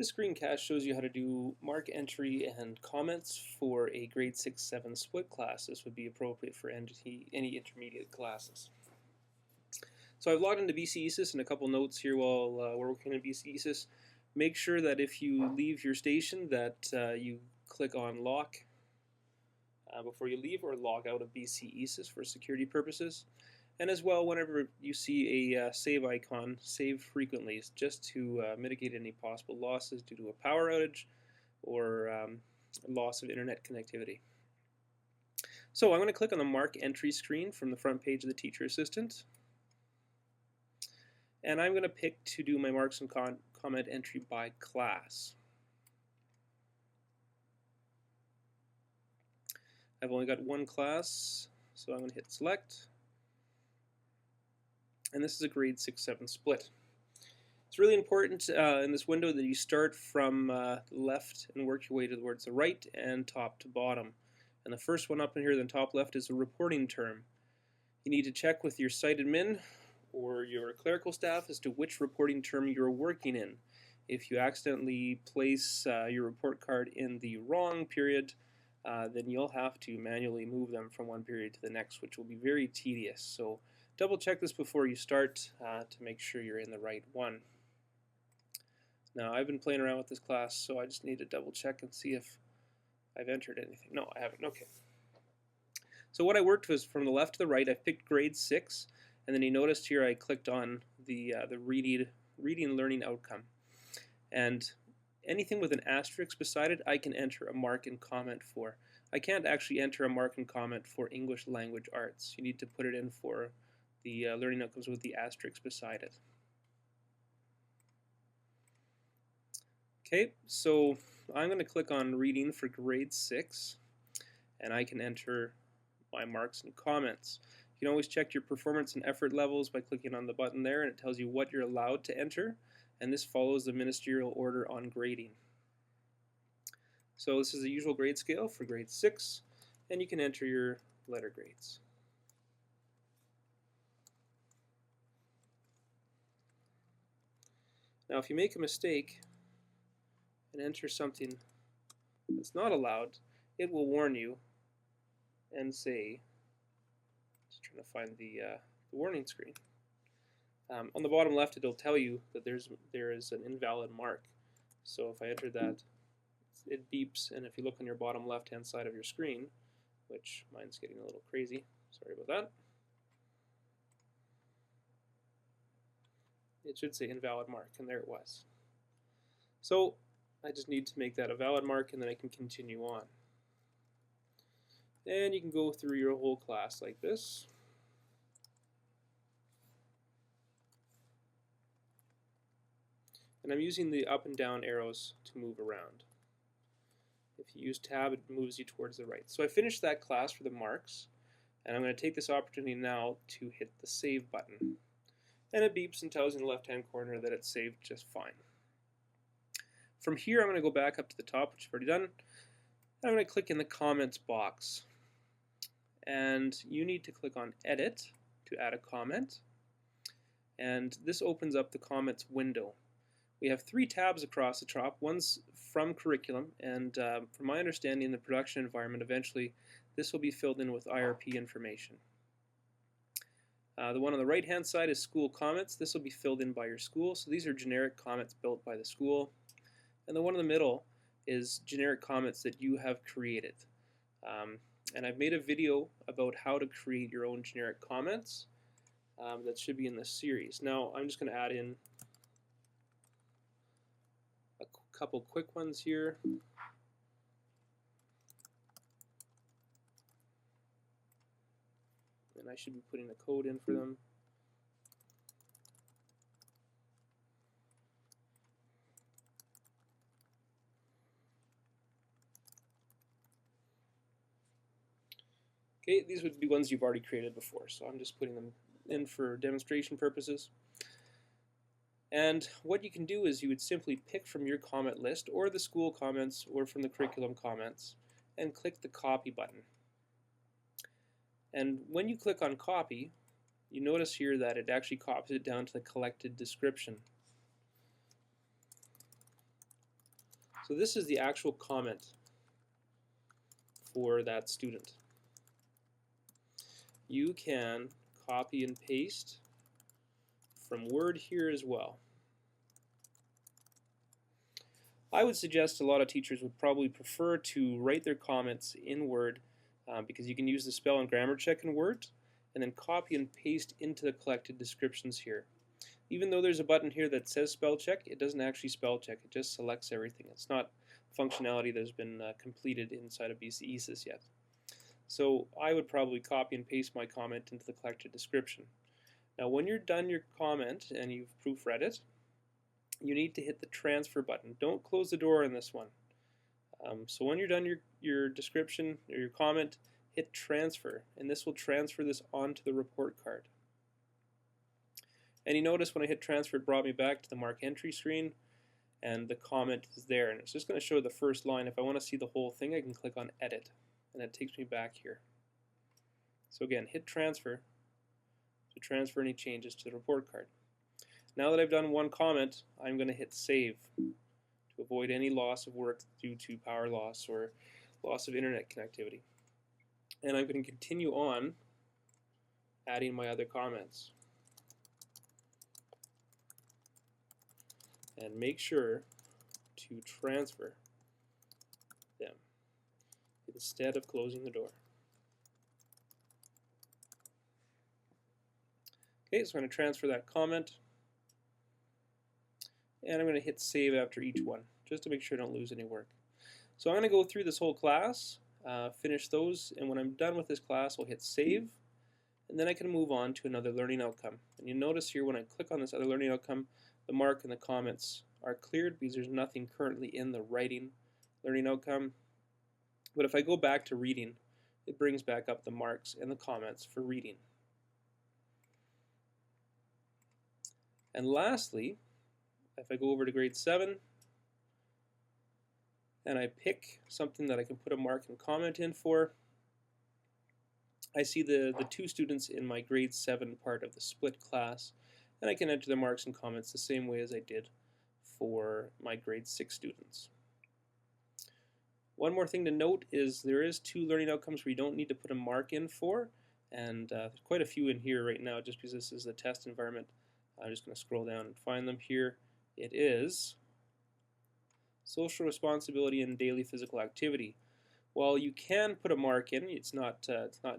This screencast shows you how to do mark entry and comments for a grade 6-7 split class. This would be appropriate for any intermediate classes. So I've logged into BCeSIS, and a couple notes here while we're working in BCeSIS. Make sure that if you leave your station that you click on lock before you leave, or log out of BCeSIS for security purposes. And as well, whenever you see a save icon, save frequently, just to mitigate any possible losses due to a power outage or loss of internet connectivity. So I'm going to click on the Mark Entry screen from the front page of the Teacher Assistant. And I'm going to pick to do my marks and comment entry by class. I've only got one class, so I'm going to hit select. And this is a grade 6-7 split. It's really important in this window that you start from left and work your way towards the right and top to bottom. And the first one up in here, the top left, is a reporting term. You need to check with your site admin or your clerical staff as to which reporting term you're working in. If you accidentally place your report card in the wrong period, then you'll have to manually move them from one period to the next, which will be very tedious. So double check this before you start to make sure you're in the right one. Now, I've been playing around with this class, so I just need to double check and see if I've entered anything. No, I haven't. Okay. So what I worked was from the left to the right. I picked grade 6, and then you noticed here I clicked on the reading learning outcome. And anything with an asterisk beside it, I can enter a mark and comment for. I can't actually enter a mark and comment for English language arts. You need to put it in for the learning outcomes with the asterisk beside it. Okay, so I'm going to click on reading for grade 6, and I can enter my marks and comments. You can always check your performance and effort levels by clicking on the button there, and it tells you what you're allowed to enter, and this follows the ministerial order on grading. So this is the usual grade scale for grade 6, and you can enter your letter grades. Now, if you make a mistake and enter something that's not allowed, it will warn you and say, just trying to find the warning screen. On the bottom left, it'll tell you that there is an invalid mark. So if I enter that, it beeps, and if you look on your bottom left-hand side of your screen, which mine's getting a little crazy, sorry about that, it should say invalid mark, and there it was. So I just need to make that a valid mark, and then I can continue on. And you can go through your whole class like this. And I'm using the up and down arrows to move around. If you use tab, it moves you towards the right. So I finished that class for the marks, and I'm going to take this opportunity now to hit the save button. And it beeps and tells you in the left-hand corner that it's saved just fine. From here, I'm going to go back up to the top, which I've already done. And I'm going to click in the comments box. And you need to click on Edit to add a comment. And this opens up the comments window. We have 3 tabs across the top. One's from curriculum, and from my understanding, in the production environment, eventually this will be filled in with IRP information. The one on the right-hand side is school comments. This will be filled in by your school. So these are generic comments built by the school. And the one in the middle is generic comments that you have created. And I've made a video about how to create your own generic comments that should be in this series. Now, I'm just going to add in a couple quick ones here. And I should be putting a code in for them. Okay, these would be ones you've already created before, so I'm just putting them in for demonstration purposes. And what you can do is you would simply pick from your comment list or the school comments or from the curriculum comments and click the copy button. And when you click on copy, you notice here that it actually copies it down to the collected description. So this is the actual comment for that student. You can copy and paste from Word here as well. I would suggest a lot of teachers would probably prefer to write their comments in Word because you can use the spell and grammar check in Word and then copy and paste into the collected descriptions here. Even though there's a button here that says spell check, it doesn't actually spell check. It just selects everything. It's not functionality that has been completed inside of BCeSIS yet. So I would probably copy and paste my comment into the collected description. Now when you're done your comment and you've proofread it, you need to hit the transfer button. Don't close the door on this one. So when you're done your description or your comment, hit transfer, and this will transfer this onto the report card. And you notice when I hit transfer, it brought me back to the mark entry screen, and the comment is there. And it's just going to show the first line. If I want to see the whole thing, I can click on edit, and it takes me back here. So again, hit transfer to transfer any changes to the report card. Now that I've done one comment, I'm going to hit save to avoid any loss of work due to power loss or loss of internet connectivity. And I'm going to continue on adding my other comments. And make sure to transfer them instead of closing the door. Okay, so I'm going to transfer that comment. And I'm going to hit save after each one, just to make sure I don't lose any work. So I'm going to go through this whole class, finish those, and when I'm done with this class, I'll hit save, and then I can move on to another learning outcome. And you notice here when I click on this other learning outcome, the mark and the comments are cleared because there's nothing currently in the writing learning outcome. But if I go back to reading, it brings back up the marks and the comments for reading. And lastly, if I go over to grade 7 and I pick something that I can put a mark and comment in for, I see the two students in my grade 7 part of the split class, and I can enter the marks and comments the same way as I did for my grade 6 students. One more thing to note is there is 2 learning outcomes where you don't need to put a mark in for, and there's quite a few in here right now just because this is the test environment. I'm just going to scroll down and find them here. It is social responsibility and daily physical activity. While you can put a mark in, it's not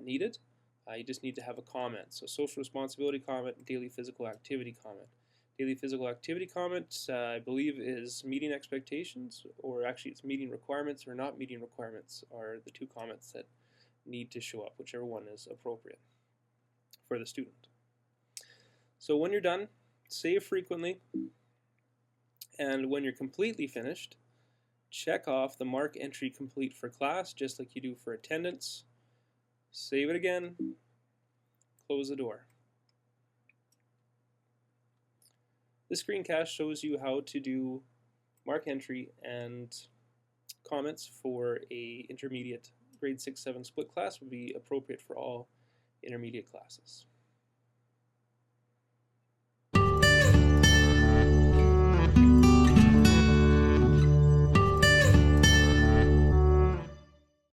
needed. You just need to have a comment. So social responsibility comment, daily physical activity comment. Daily physical activity comment, I believe, is meeting expectations, or actually it's meeting requirements or not meeting requirements are the 2 comments that need to show up, whichever one is appropriate for the student. So when you're done, save frequently, and when you're completely finished, check off the mark entry complete for class, just like you do for attendance. Save it again, close the door. This screencast shows you how to do mark entry and comments for a intermediate grade 6-7 split class would be appropriate for all intermediate classes.